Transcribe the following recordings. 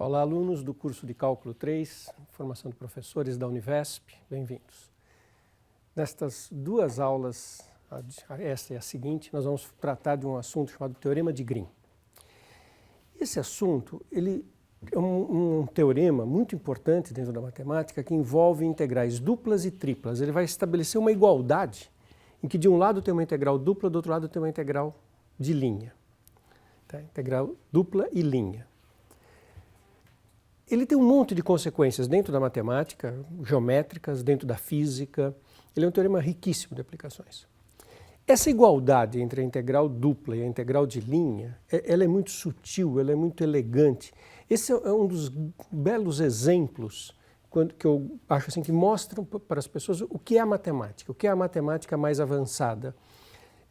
Olá, alunos do curso de Cálculo 3, Formação de Professores da Univesp, bem-vindos. Nestas duas aulas, esta e a seguinte, nós vamos tratar de um assunto chamado Teorema de Green. Esse assunto, ele é um teorema muito importante dentro da matemática que envolve integrais duplas e triplas. Ele vai estabelecer uma igualdade em que de um lado tem uma integral dupla, do outro lado tem uma integral de linha. Tá? Integral dupla e linha. Ele tem um monte de consequências dentro da matemática, geométricas, dentro da física. Ele é um teorema riquíssimo de aplicações. Essa igualdade entre a integral dupla e a integral de linha, ela é muito sutil, ela é muito elegante. Esse é um dos belos exemplos que eu acho assim, que mostram para as pessoas o que é a matemática mais avançada.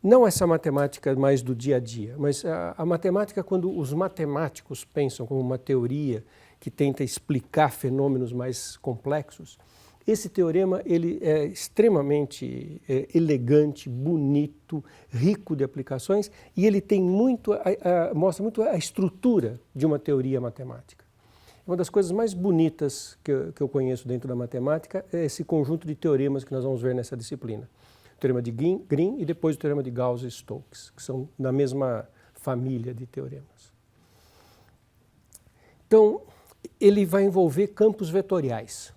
Não essa matemática mais do dia a dia, mas a matemática quando os matemáticos pensam como uma teoria que tenta explicar fenômenos mais complexos. Esse teorema ele é extremamente elegante, bonito, rico de aplicações e ele tem mostra muito a estrutura de uma teoria matemática. Uma das coisas mais bonitas que eu conheço dentro da matemática é esse conjunto de teoremas que nós vamos ver nessa disciplina. O teorema de Green e depois o teorema de Gauss e Stokes, que são da mesma família de teoremas. Então, ele vai envolver campos vetoriais.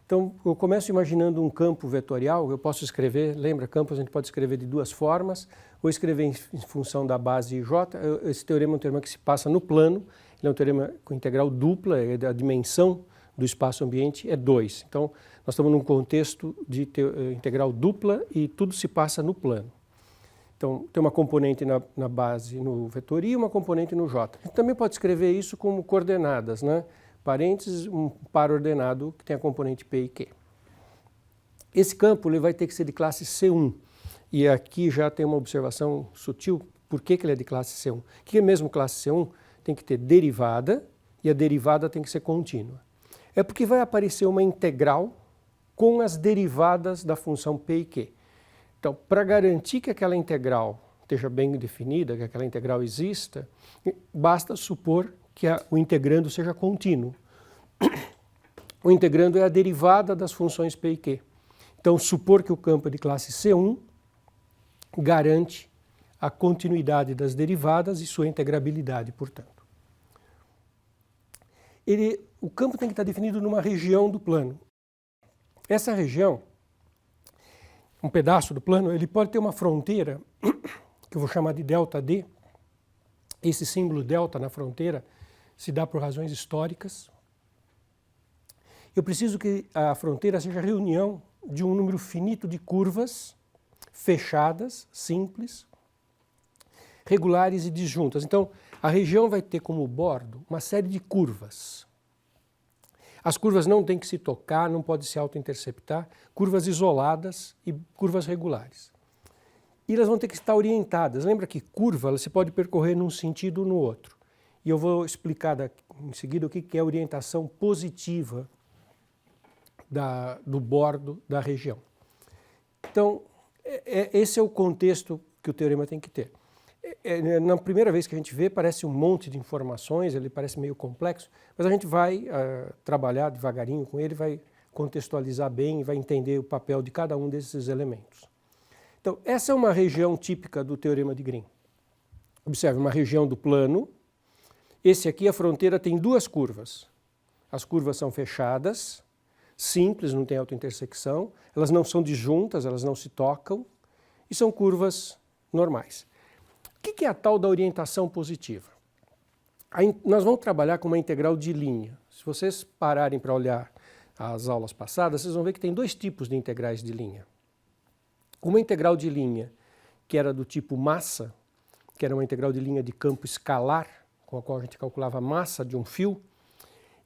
Então, eu começo imaginando um campo vetorial, eu posso escrever, lembra, campos a gente pode escrever de duas formas, ou escrever em função da base J. Esse teorema é um teorema que se passa no plano, ele é um teorema com integral dupla, a dimensão do espaço-ambiente é 2. Então, nós estamos num contexto de integral dupla e tudo se passa no plano. Então, tem uma componente na base no vetor I e uma componente no J. A gente também pode escrever isso como coordenadas, né? Parênteses, um par ordenado que tem a componente P e Q. Esse campo ele vai ter que ser de classe C1. E aqui já tem uma observação sutil. Por que ele é de classe C1? O que é mesmo classe C1? Tem que ter derivada e a derivada tem que ser contínua. É porque vai aparecer uma integral com as derivadas da função P e Q. Então, para garantir que aquela integral esteja bem definida, que aquela integral exista, basta supor que o integrando seja contínuo. O integrando é a derivada das funções P e Q. Então, supor que o campo é de classe C1 garante a continuidade das derivadas e sua integrabilidade, portanto. O campo tem que estar definido numa região do plano. Essa região, um pedaço do plano, ele pode ter uma fronteira, que eu vou chamar de ΔD. Esse símbolo delta na fronteira se dá por razões históricas. Eu preciso que a fronteira seja a reunião de um número finito de curvas fechadas, simples, regulares e disjuntas. Então, a região vai ter como bordo uma série de curvas. As curvas não têm que se tocar, não podem se auto-interceptar, curvas isoladas e curvas regulares. E elas vão ter que estar orientadas. Lembra que curva ela se pode percorrer num sentido ou no outro. E eu vou explicar em seguida o que é a orientação positiva do bordo da região. Então, esse é o contexto que o teorema tem que ter. Na primeira vez que a gente vê, parece um monte de informações, ele parece meio complexo, mas a gente vai trabalhar devagarinho com ele, vai contextualizar bem e vai entender o papel de cada um desses elementos. Então, essa é uma região típica do teorema de Green. Observe, uma região do plano. Esse aqui, a fronteira, tem duas curvas. As curvas são fechadas, simples, não tem autointersecção, elas não são disjuntas, elas não se tocam, e são curvas normais. O que é a tal da orientação positiva? Nós vamos trabalhar com uma integral de linha. Se vocês pararem para olhar as aulas passadas, vocês vão ver que tem dois tipos de integrais de linha. Uma integral de linha que era do tipo massa, que era uma integral de linha de campo escalar, com a qual a gente calculava a massa de um fio.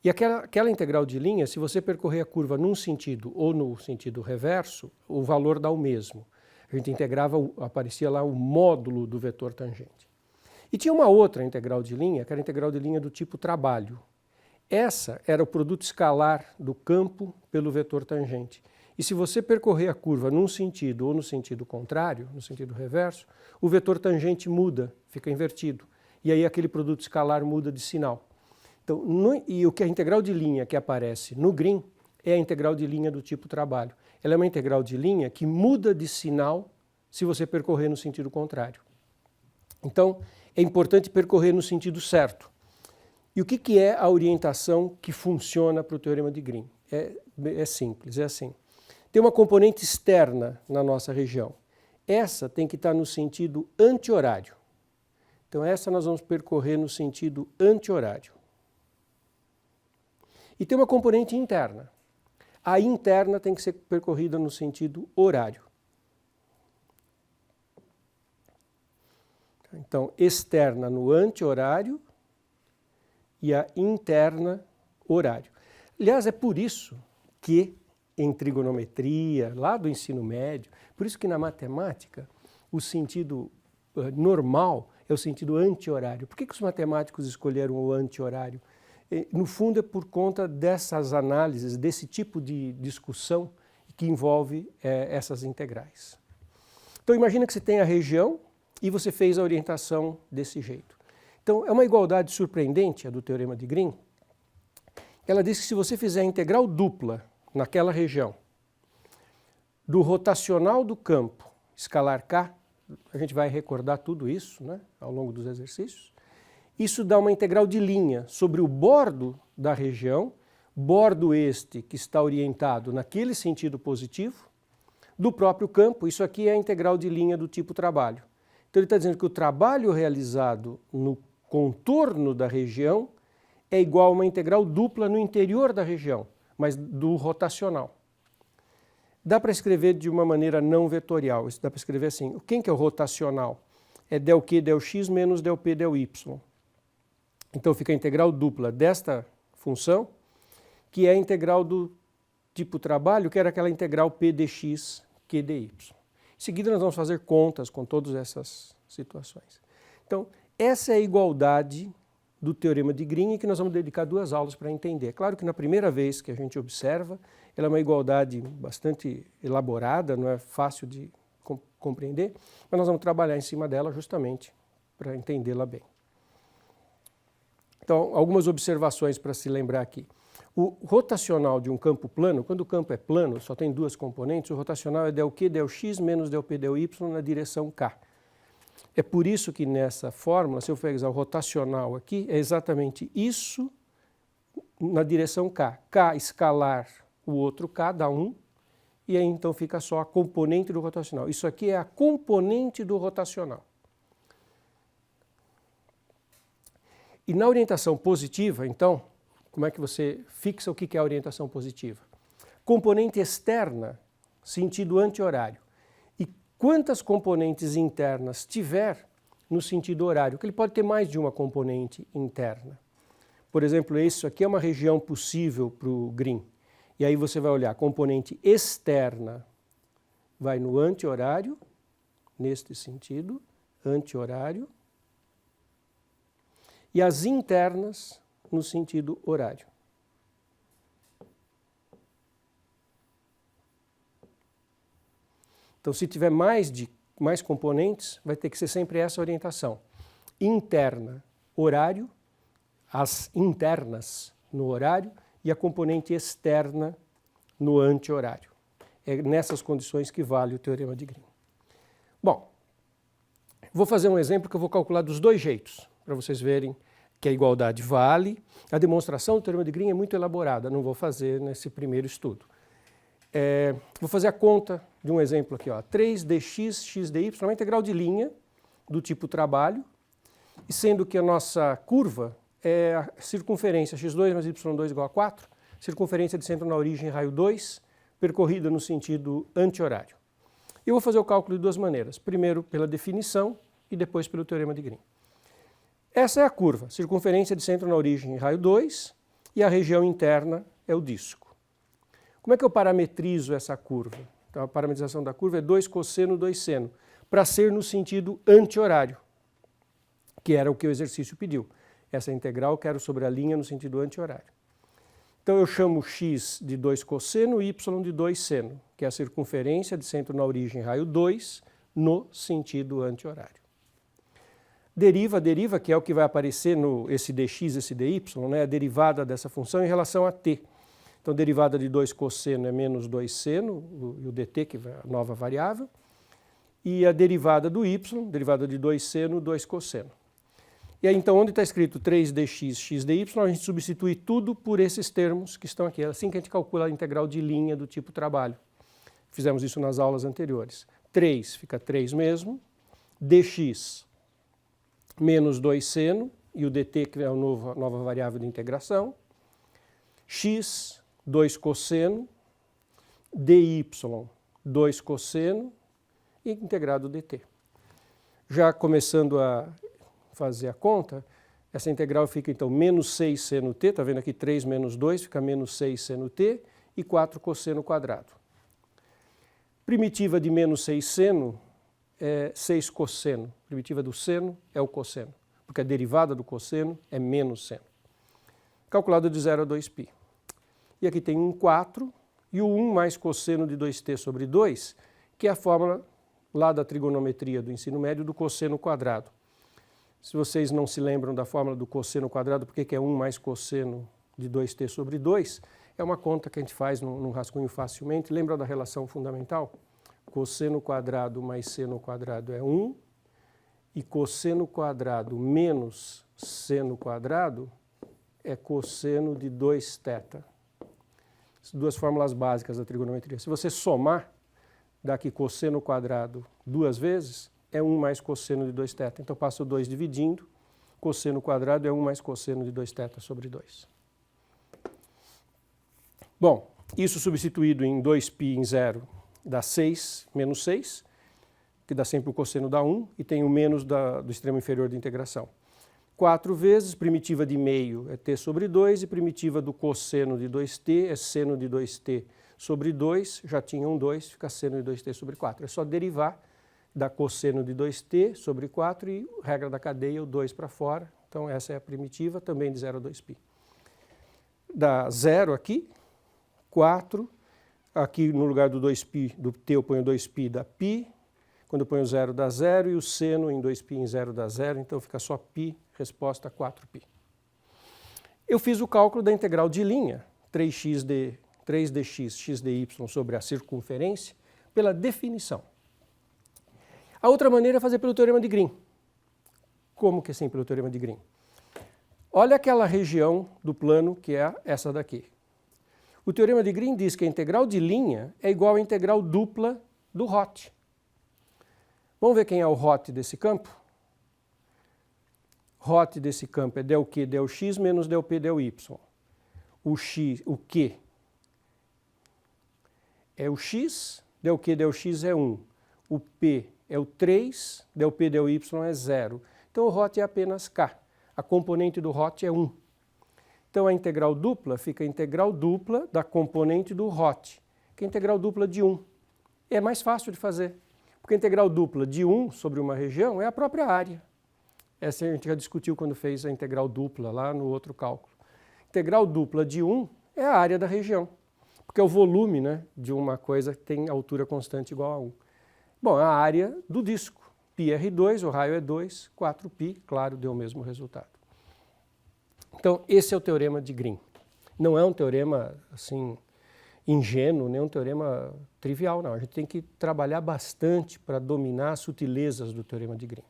E aquela integral de linha, se você percorrer a curva num sentido ou no sentido reverso, o valor dá o mesmo. A gente integrava, aparecia lá o módulo do vetor tangente. E tinha uma outra integral de linha, que era a integral de linha do tipo trabalho. Essa era o produto escalar do campo pelo vetor tangente. E se você percorrer a curva num sentido ou no sentido contrário, no sentido reverso, o vetor tangente muda, fica invertido. E aí aquele produto escalar muda de sinal. Então, e o que a integral de linha que aparece no Green é a integral de linha do tipo trabalho. Ela é uma integral de linha que muda de sinal se você percorrer no sentido contrário. Então, é importante percorrer no sentido certo. E o que é a orientação que funciona para o teorema de Green? É simples, é assim. Tem uma componente externa na nossa região. Essa tem que estar no sentido anti-horário. Então, essa nós vamos percorrer no sentido anti-horário. E tem uma componente interna. A interna tem que ser percorrida no sentido horário. Então, externa no anti-horário e a interna horário. Aliás, é por isso que em trigonometria, lá do ensino médio, por isso que na matemática o sentido normal é o sentido anti-horário. Por que os matemáticos escolheram o anti-horário? No fundo é por conta dessas análises, desse tipo de discussão que envolve essas integrais. Então imagina que você tem a região e você fez a orientação desse jeito. Então é uma igualdade surpreendente, a do teorema de Green. Ela diz que se você fizer a integral dupla naquela região do rotacional do campo escalar K, a gente vai recordar tudo isso, né, ao longo dos exercícios, isso dá uma integral de linha sobre o bordo da região, bordo este que está orientado naquele sentido positivo, do próprio campo. Isso aqui é a integral de linha do tipo trabalho. Então ele está dizendo que o trabalho realizado no contorno da região é igual a uma integral dupla no interior da região, mas do rotacional. Dá para escrever de uma maneira não vetorial. Isso dá para escrever assim. Quem que é o rotacional? É del Q del X menos del P del Y. Então fica a integral dupla desta função, que é a integral do tipo trabalho, que era aquela integral P dx Q dy. Em seguida nós vamos fazer contas com todas essas situações. Então essa é a igualdade do teorema de Green, que nós vamos dedicar 2 aulas para entender. Claro que na primeira vez que a gente observa, ela é uma igualdade bastante elaborada, não é fácil de compreender, mas nós vamos trabalhar em cima dela justamente para entendê-la bem. Então, algumas observações para se lembrar aqui. O rotacional de um campo plano, quando o campo é plano, só tem 2 componentes, o rotacional é del Q del X menos del P del Y na direção K. É por isso que nessa fórmula, se eu pegar o rotacional aqui, é exatamente isso na direção K. K escalar o outro K dá 1, e aí então fica só a componente do rotacional. Isso aqui é a componente do rotacional. E na orientação positiva, então, como é que você fixa o que é a orientação positiva? Componente externa, sentido anti-horário. E quantas componentes internas tiver no sentido horário? Que ele pode ter mais de uma componente interna. Por exemplo, isso aqui é uma região possível para o Green. E aí você vai olhar, a componente externa vai no anti-horário, neste sentido, anti-horário, e as internas no sentido horário. Então, se tiver mais componentes, vai ter que ser sempre essa orientação. Interna, horário, as internas no horário e a componente externa no anti-horário. É nessas condições que vale o teorema de Green. Bom, vou fazer um exemplo que eu vou calcular dos 2 jeitos, para vocês verem que a igualdade vale. A demonstração do teorema de Green é muito elaborada, não vou fazer nesse primeiro estudo. Vou fazer a conta de um exemplo aqui, ó, 3dx x dy, uma integral de linha do tipo trabalho, e sendo que a nossa curva é a circunferência x2 mais y2 igual a 4, circunferência de centro na origem raio 2, percorrida no sentido anti-horário. Eu vou fazer o cálculo de 2 maneiras, primeiro pela definição e depois pelo teorema de Green. Essa é a curva, circunferência de centro na origem raio 2, e a região interna é o disco. Como é que eu parametrizo essa curva? Então a parametrização da curva é 2 cosseno, 2 seno, para ser no sentido anti-horário, que era o que o exercício pediu. Essa integral eu quero sobre a linha no sentido anti-horário. Então eu chamo x de 2 cosseno e y de 2 seno, que é a circunferência de centro na origem raio 2 no sentido anti-horário. deriva, que é o que vai aparecer no esse dx, esse dy, né, a derivada dessa função em relação a t. Então, derivada de 2 cosseno é menos 2 seno, e o dt, que é a nova variável, e a derivada do y, derivada de 2 seno, 2 cosseno. E aí, então, onde está escrito 3dx, x dy, a gente substitui tudo por esses termos que estão aqui. É assim que a gente calcula a integral de linha do tipo trabalho. Fizemos isso nas aulas anteriores. 3 fica 3 mesmo, dx menos 2 seno, e o dt, que é a nova variável de integração, x, 2 cosseno, dy, 2 cosseno, e integrado dt. Já começando a fazer a conta, essa integral fica então menos 6 seno t, está vendo aqui 3 menos 2, fica menos 6 seno t, e 4 cosseno quadrado. Primitiva de menos 6 seno é 6 cosseno. Primitiva do seno é o cosseno, porque a derivada do cosseno é menos seno. Calculado de 0 a 2π. E aqui tem um 4 e o 1 mais cosseno de 2t sobre 2, que é a fórmula lá da trigonometria do ensino médio do cosseno quadrado. Se vocês não se lembram da fórmula do cosseno quadrado, porque que é 1 mais cosseno de 2t sobre 2, é uma conta que a gente faz num rascunho facilmente. Lembra da relação fundamental? Cosseno quadrado mais seno quadrado é 1, e cosseno quadrado menos seno quadrado é cosseno de 2θ. As duas fórmulas básicas da trigonometria. Se você somar, dá aqui cosseno quadrado duas vezes, é 1 mais cosseno de 2θ. Então, passo o 2 dividindo, cosseno quadrado é 1 mais cosseno de 2θ sobre 2. Bom, isso substituído em 2π em 0 dá 6 menos 6, que dá sempre o cosseno da 1, e tem o menos do extremo inferior da integração. 4 vezes, primitiva de meio é t sobre 2, e primitiva do cosseno de 2t é seno de 2t sobre 2, já tinha um 2, fica seno de 2t sobre 4. É só derivar da cosseno de 2t sobre 4 e, regra da cadeia, o 2 para fora. Então, essa é a primitiva, também de 0 a 2π. Dá 0 aqui, 4, aqui no lugar do 2π, do t eu ponho 2π, dá π. Quando eu ponho 0 dá 0 e o seno em 2π em 0 dá 0, então fica só π, resposta 4π. Eu fiz o cálculo da integral de linha, 3dx x dy sobre a circunferência, pela definição. A outra maneira é fazer pelo teorema de Green. Como que é assim pelo teorema de Green? Olha aquela região do plano que é essa daqui. O teorema de Green diz que a integral de linha é igual à integral dupla do Hot. Vamos ver quem é o Hot desse campo? Hot desse campo é del Q, del x menos del P, del y. O Q é o x, del Q, del x é 1. O P é o 3, del P, del y é 0. Então o Hot é apenas K. A componente do Hot é 1. Então a integral dupla fica a integral dupla da componente do Hot, que é a integral dupla de 1. É mais fácil de fazer. Porque a integral dupla de 1 sobre uma região é a própria área. Essa a gente já discutiu quando fez a integral dupla lá no outro cálculo. Integral dupla de 1 é a área da região, porque é o volume, né, de uma coisa que tem altura constante igual a 1. Bom, a área do disco, πr2, o raio é 2, 4π, claro, deu o mesmo resultado. Então, esse é o teorema de Green. Não é um teorema, assim, ingênuo, nem um teorema trivial, não. A gente tem que trabalhar bastante para dominar as sutilezas do teorema de Green.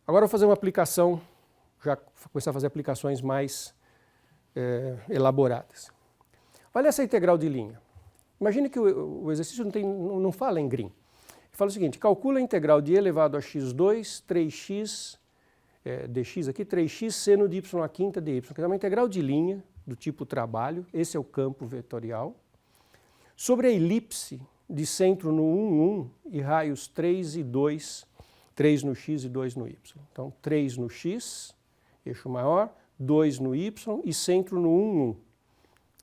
Agora eu vou fazer uma aplicação, já começar a fazer aplicações mais elaboradas. Olha essa integral de linha. Imagine que o exercício não fala em Green. Ele fala o seguinte: calcula a integral de e elevado a x2, 3x, dx aqui, 3x seno de y à quinta dy. Que é uma integral de linha do tipo trabalho, esse é o campo vetorial, sobre a elipse de centro no 1, 1 e raios 3 e 2, 3 no x e 2 no y. Então, 3 no x, eixo maior, 2 no y e centro no 1, 1.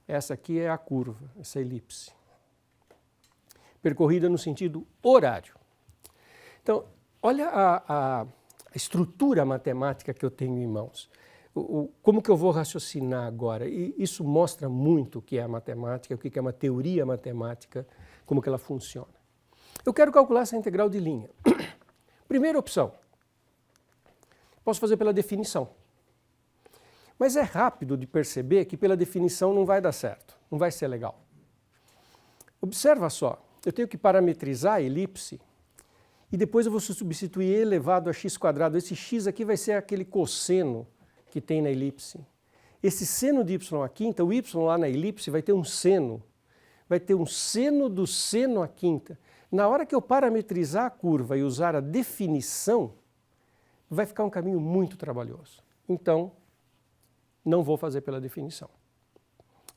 Essa aqui é a curva, essa elipse. Percorrida no sentido horário. Então, olha a estrutura matemática que eu tenho em mãos. Como que eu vou raciocinar agora? E isso mostra muito o que é a matemática, o que é uma teoria matemática, como que ela funciona. Eu quero calcular essa integral de linha. Primeira opção. Posso fazer pela definição. Mas é rápido de perceber que pela definição não vai dar certo, não vai ser legal. Observa só, eu tenho que parametrizar a elipse e depois eu vou substituir e elevado a x². Esse x aqui vai ser aquele cosseno que tem na elipse. Esse seno de y², o y lá na elipse vai ter um seno. Vai ter um seno do seno à quinta. Na hora que eu parametrizar a curva e usar a definição, vai ficar um caminho muito trabalhoso. Então, não vou fazer pela definição.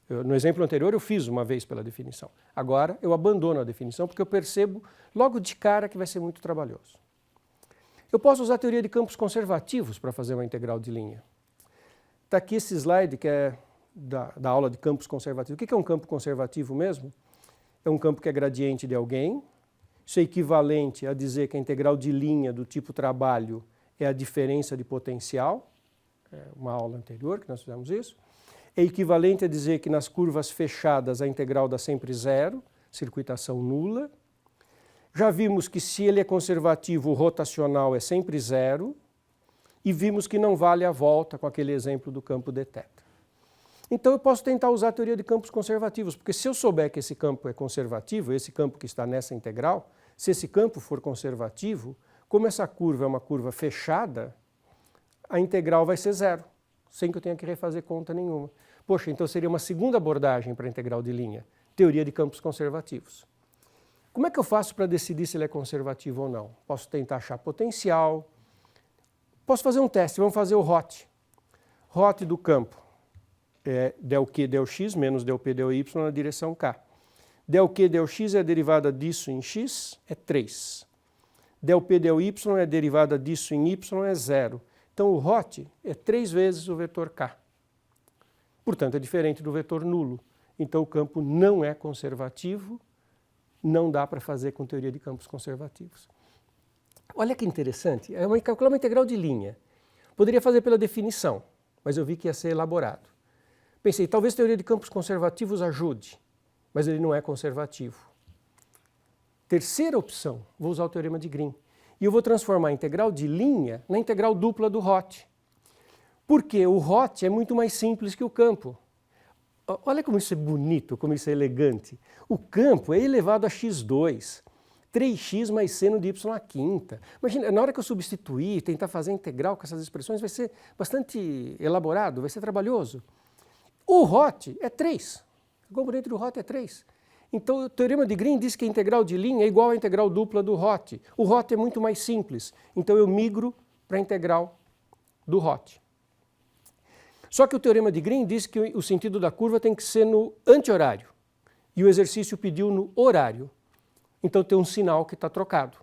No exemplo anterior eu fiz uma vez pela definição. Agora eu abandono a definição porque eu percebo logo de cara que vai ser muito trabalhoso. Eu posso usar a teoria de campos conservativos para fazer uma integral de linha. Está aqui esse slide que é da aula de campos conservativos. O que é um campo conservativo mesmo? É um campo que é gradiente de alguém. Isso é equivalente a dizer que a integral de linha do tipo trabalho é a diferença de potencial. É uma aula anterior que nós fizemos isso. É equivalente a dizer que nas curvas fechadas a integral dá sempre zero, circuitação nula. Já vimos que se ele é conservativo, o rotacional é sempre zero. E vimos que não vale a volta com aquele exemplo do campo dθ. Então eu posso tentar usar a teoria de campos conservativos, porque se eu souber que esse campo é conservativo, esse campo que está nessa integral, se esse campo for conservativo, como essa curva é uma curva fechada, a integral vai ser zero, sem que eu tenha que refazer conta nenhuma. Poxa, então seria uma segunda abordagem para a integral de linha, teoria de campos conservativos. Como é que eu faço para decidir se ele é conservativo ou não? Posso tentar achar potencial, posso fazer um teste, vamos fazer o ROT. ROT do campo é del Q del x menos del P del y na direção K. Del Q del x é a derivada disso em x, é 3. Del P del y é a derivada disso em y, é 0. Então o ROT é 3 vezes o vetor K. Portanto, é diferente do vetor nulo. Então o campo não é conservativo, não dá para fazer com teoria de campos conservativos. Olha que interessante, calcular uma integral de linha. Poderia fazer pela definição, mas eu vi que ia ser elaborado. Pensei, talvez a teoria de campos conservativos ajude, mas ele não é conservativo. Terceira opção, vou usar o teorema de Green. E eu vou transformar a integral de linha na integral dupla do ROT. Porque o ROT é muito mais simples que o campo. Olha como isso é bonito, como isso é elegante. O campo é elevado a x2. 3x mais seno de y². Imagina, na hora que eu substituir, tentar fazer integral com essas expressões, vai ser bastante elaborado, vai ser trabalhoso. O ROT é 3. O componente do ROT é 3. Então o teorema de Green diz que a integral de linha é igual à integral dupla do ROT. O ROT é muito mais simples, então eu migro para a integral do ROT. Só que o teorema de Green diz que o sentido da curva tem que ser no anti-horário. E o exercício pediu no horário. Então tem um sinal que está trocado.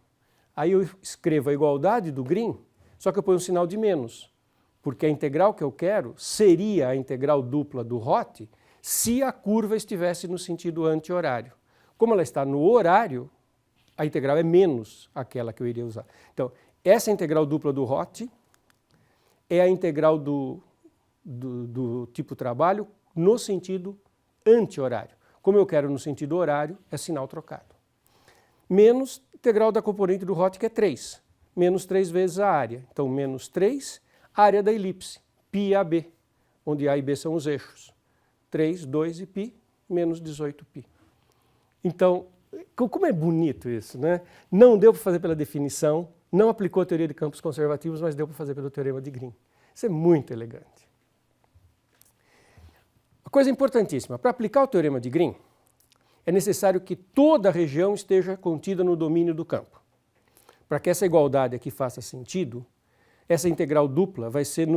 Aí eu escrevo a igualdade do Green, só que eu ponho um sinal de menos. Porque a integral que eu quero seria a integral dupla do ROT se a curva estivesse no sentido anti-horário. Como ela está no horário, a integral é menos aquela que eu iria usar. Então, essa integral dupla do ROT é a integral do tipo trabalho no sentido anti-horário. Como eu quero no sentido horário, é sinal trocado. Menos integral da componente do ROT, que é 3. Menos 3 vezes a área. Então, menos 3, área da elipse, πAB, onde A e B são os eixos. 3, 2 e π, menos 18π. Então, como é bonito isso, né? Não deu para fazer pela definição, não aplicou a teoria de campos conservativos, mas deu para fazer pelo teorema de Green. Isso é muito elegante. Uma coisa importantíssima, para aplicar o teorema de Green, é necessário que toda a região esteja contida no domínio do campo. Para que essa igualdade aqui faça sentido, essa integral dupla vai ser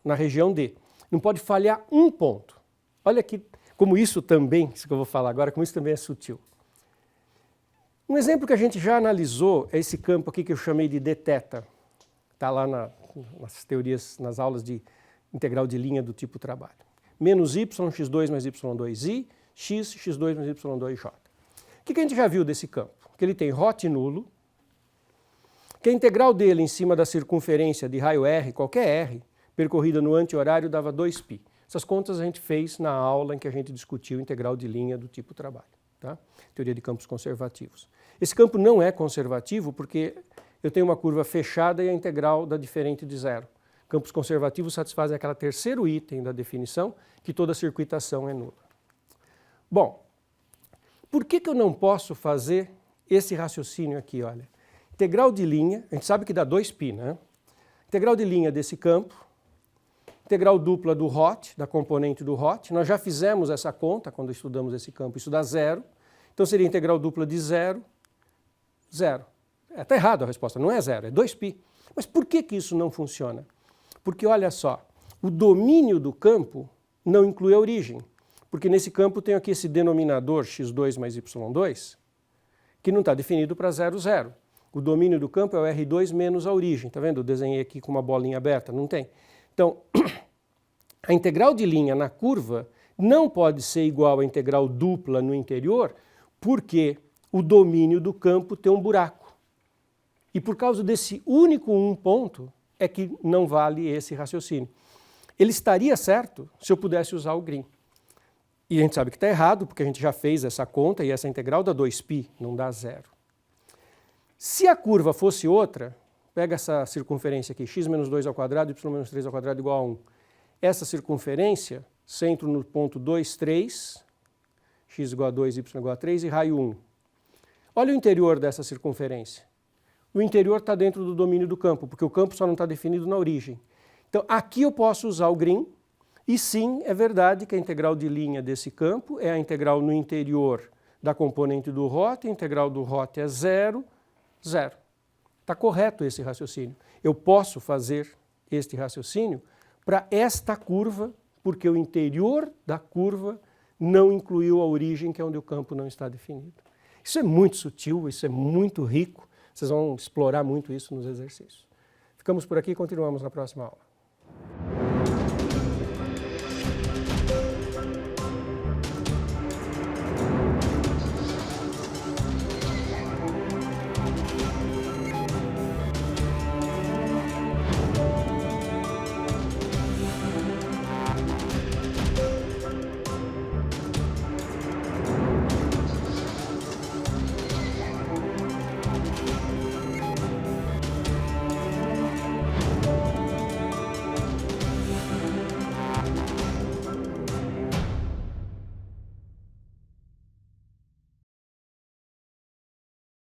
na região D. Não pode falhar um ponto. Olha aqui como isso também, isso que eu vou falar agora, como isso também é sutil. Um exemplo que a gente já analisou é esse campo aqui que eu chamei de dθ. Está lá nas teorias, nas aulas de integral de linha do tipo trabalho. Menos y, x2 mais y2i, x, x2 mais y2j. O que a gente já viu desse campo? Que ele tem ROT nulo, que a integral dele em cima da circunferência de raio R, qualquer R, percorrida no anti-horário, dava 2π. Essas contas a gente fez na aula em que a gente discutiu integral de linha do tipo trabalho, tá? Teoria de campos conservativos. Esse campo não é conservativo porque eu tenho uma curva fechada e a integral dá diferente de zero. Campos conservativos satisfazem aquele terceiro item da definição, que toda circuitação é nula. Bom, por que eu não posso fazer esse raciocínio aqui? Olha, integral de linha, a gente sabe que dá 2π, né? Integral de linha desse campo, integral dupla do Hot, da componente do Hot. Nós já fizemos essa conta quando estudamos esse campo, isso dá 0. Então seria integral dupla de 0, 0. Está errado a resposta, não é 0, é 2π. Mas por que isso não funciona? Porque olha só, o domínio do campo não inclui a origem. Porque nesse campo tem aqui esse denominador x2 mais y2, que não está definido para 0, 0. O domínio do campo é o R2 menos a origem. Está vendo? Eu desenhei aqui com uma bolinha aberta, não tem. Então, a integral de linha na curva não pode ser igual à integral dupla no interior, porque o domínio do campo tem um buraco. E por causa desse único um ponto é que não vale esse raciocínio. Ele estaria certo se eu pudesse usar o Green. E a gente sabe que está errado, porque a gente já fez essa conta e essa integral dá 2π, não dá 0. Se a curva fosse outra, pega essa circunferência aqui, x menos 2 ao quadrado, y menos 3 ao quadrado igual a 1. Essa circunferência, centro no ponto 2, 3, x igual a 2, y igual a 3 e raio 1. Olha o interior dessa circunferência. O interior está dentro do domínio do campo, porque o campo só não está definido na origem. Então aqui eu posso usar o Green, e sim, é verdade que a integral de linha desse campo é a integral no interior da componente do Hot, a integral do Hot é 0, 0. Está correto esse raciocínio. Eu posso fazer este raciocínio para esta curva, porque o interior da curva não incluiu a origem, que é onde o campo não está definido. Isso é muito sutil, isso é muito rico. Vocês vão explorar muito isso nos exercícios. Ficamos por aqui e continuamos na próxima aula.